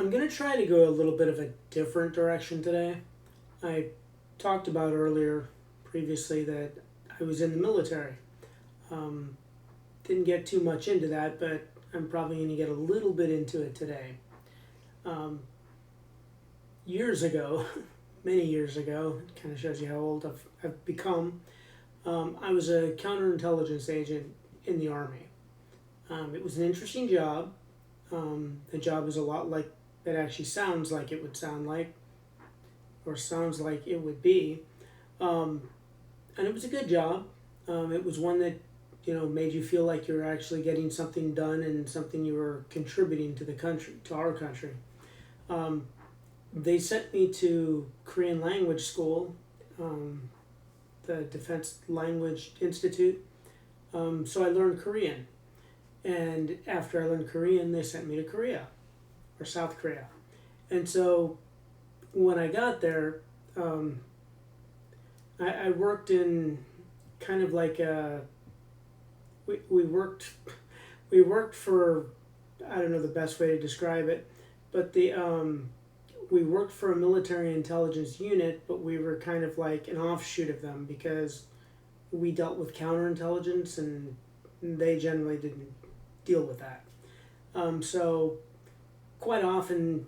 I'm going to try to go a little bit of a different direction today. I talked about earlier, previously, that I was in the military. Um, didn't get too much into that, but I'm probably going to get a little bit into it today. Um, Years ago, many years ago, it kind of shows you how old I've become, I was a counterintelligence agent in the Army. It was an interesting job. The job is a lot like it actually sounds like it would sound like, or sounds like it would be. Um, and it was a good job. It was one that made you feel like you were actually getting something done and something you were contributing to the country, to our country. Um, they sent me to Korean language school, the Defense Language Institute. So I learned Korean, and after I learned Korean, they sent me to Korea or South Korea. And so when I got there, I worked in kind of like we worked for, I don't know the best way to describe it, but we worked for a military intelligence unit, but we were kind of like an offshoot of them because we dealt with counterintelligence and they generally didn't deal with that. So quite often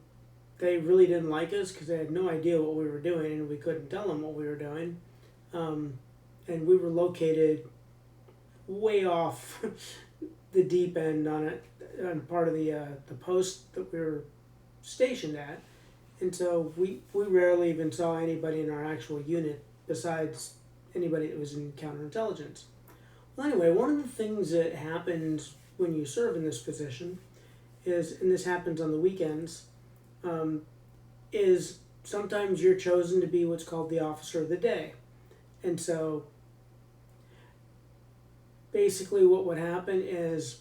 they really didn't like us because they had no idea what we were doing and we couldn't tell them what we were doing. And we were located way off the deep end on part of the post that we were stationed at. And so we rarely even saw anybody in our actual unit besides anybody that was in counterintelligence. Well, anyway, one of the things that happens when you serve in this position is, and this happens on the weekends, is sometimes you're chosen to be what's called the officer of the day. And so basically what would happen is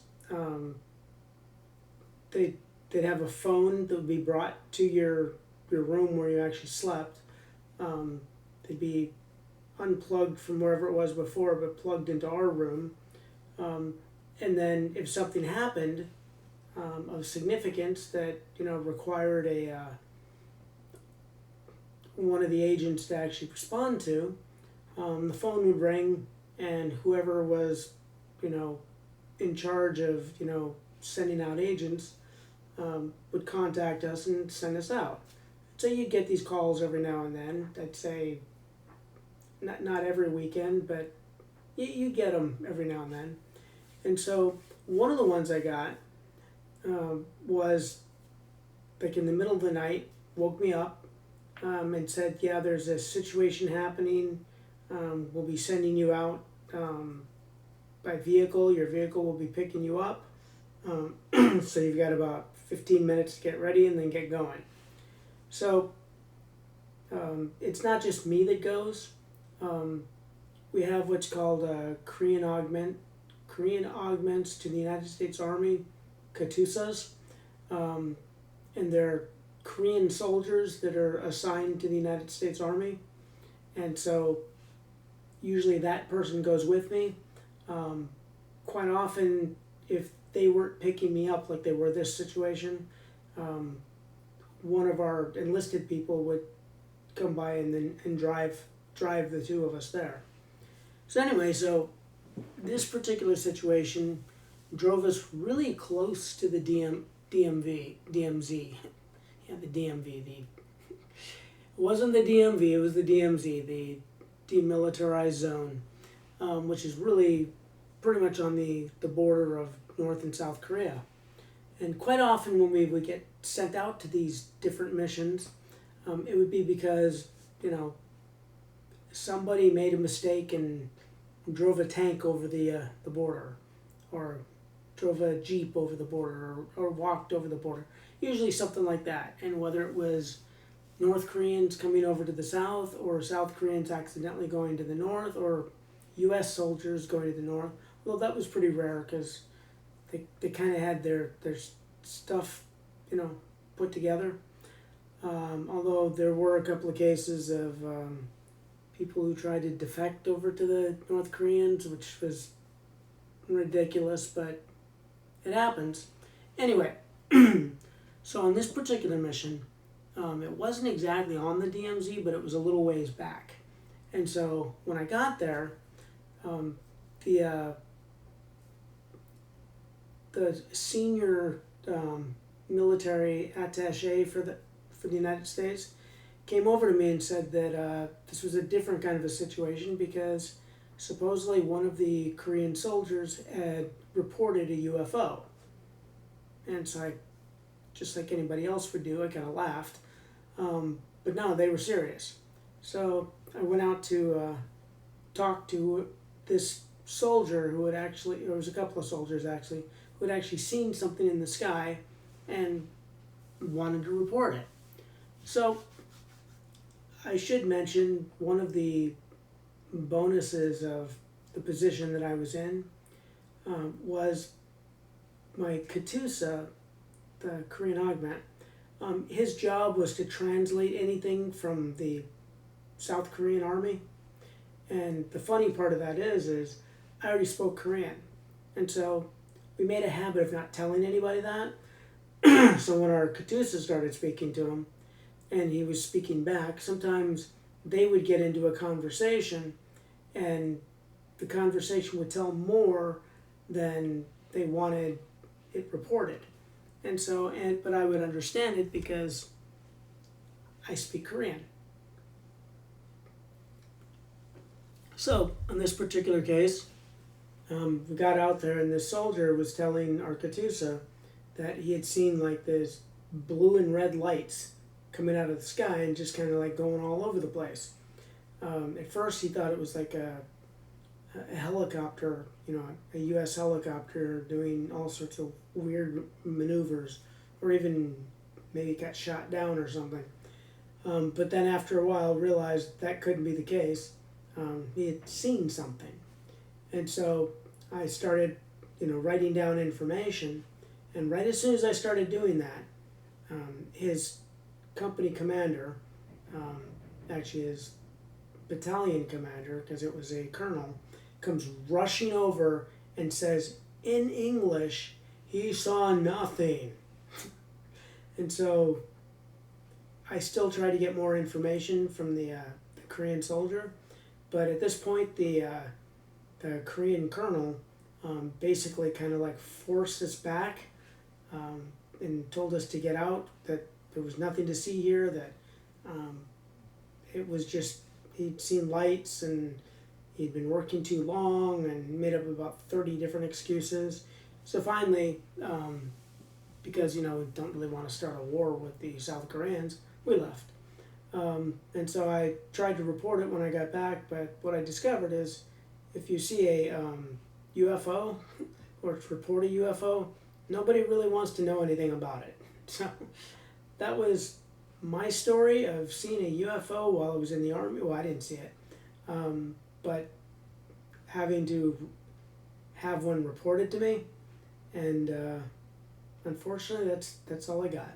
they'd have a phone that would be brought to your room where you actually slept. They'd be unplugged from wherever it was before, but plugged into our room. And then if something happened of significance that required one of the agents to actually respond to, the phone would ring, and whoever was in charge of sending out agents would contact us and send us out. So you'd get these calls every now and then. I'd say not every weekend, but you get them every now and then. And so one of the ones I got was like in the middle of the night, woke me up and said, yeah, there's a situation happening. We'll be sending you out by vehicle. Your vehicle will be picking you up. So you've got about 15 minutes to get ready and then get going. So it's not just me that goes. We have what's called Korean augments to the United States Army, KATUSAs, and they're Korean soldiers that are assigned to the United States Army, and so usually that person goes with me. Quite often, if they weren't picking me up like they were this situation, one of our enlisted people would come by and drive the two of us there. So anyway, so this particular situation drove us really close to the DMZ. Yeah, the DMV. It wasn't the DMV, it was the DMZ, the Demilitarized Zone, which is really pretty much on the border of North and South Korea. And quite often when we would get sent out to these different missions, it would be because, somebody made a mistake and drove a tank over the border, or drove a Jeep over the border, or walked over the border. Usually something like that. And whether it was North Koreans coming over to the south, or South Koreans accidentally going to the north, or U.S. soldiers going to the north, well, that was pretty rare because they kind of had their stuff, put together. Although there were a couple of cases of people who tried to defect over to the North Koreans, which was ridiculous, but it happens. Anyway, So on this particular mission, it wasn't exactly on the DMZ, but it was a little ways back. And so when I got there, um, the uh, the senior military attaché for the United States came over to me and said that this was a different kind of a situation because supposedly one of the Korean soldiers had reported a UFO. And so I, just like anybody else would do, I kind of laughed. But no, they were serious. So I went out to talk to this soldier who had actually, or it was a couple of soldiers actually, who had actually seen something in the sky and wanted to report it. So I should mention one of the bonuses of the position that I was in was my Katusa, the Korean augment. His job was to translate anything from the South Korean army. And the funny part of that is I already spoke Korean. And so we made a habit of not telling anybody that. So when our Katusa started speaking to him, and he was speaking back, sometimes they would get into a conversation, and the conversation would tell more than they wanted it reported. And so, but I would understand it because I speak Korean. So, in this particular case, we got out there and this soldier was telling our Katusa that he had seen like this blue and red lights coming out of the sky and just kind of like going all over the place. At first he thought it was like a helicopter, a U.S. helicopter doing all sorts of weird maneuvers, or even maybe got shot down or something. But then after a while realized that couldn't be the case. He had seen something. And so I started, writing down information. And right as soon as I started doing that, his company commander, actually his battalion commander, because it was a colonel, comes rushing over and says in English, he saw nothing. And so I still try to get more information from the Korean soldier, but at this point the Korean colonel basically kind of like forced us back and told us to get out, that there was nothing to see here, that it was just he'd seen lights and he'd been working too long, and made up about 30 different excuses. So finally, because we don't really want to start a war with the South Koreans, we left. And so I tried to report it when I got back, but what I discovered is if you see a UFO or report a UFO, nobody really wants to know anything about it. So that was my story of seeing a UFO while I was in the Army. Well, I didn't see it, but having to have one reported to me, and unfortunately that's all I got.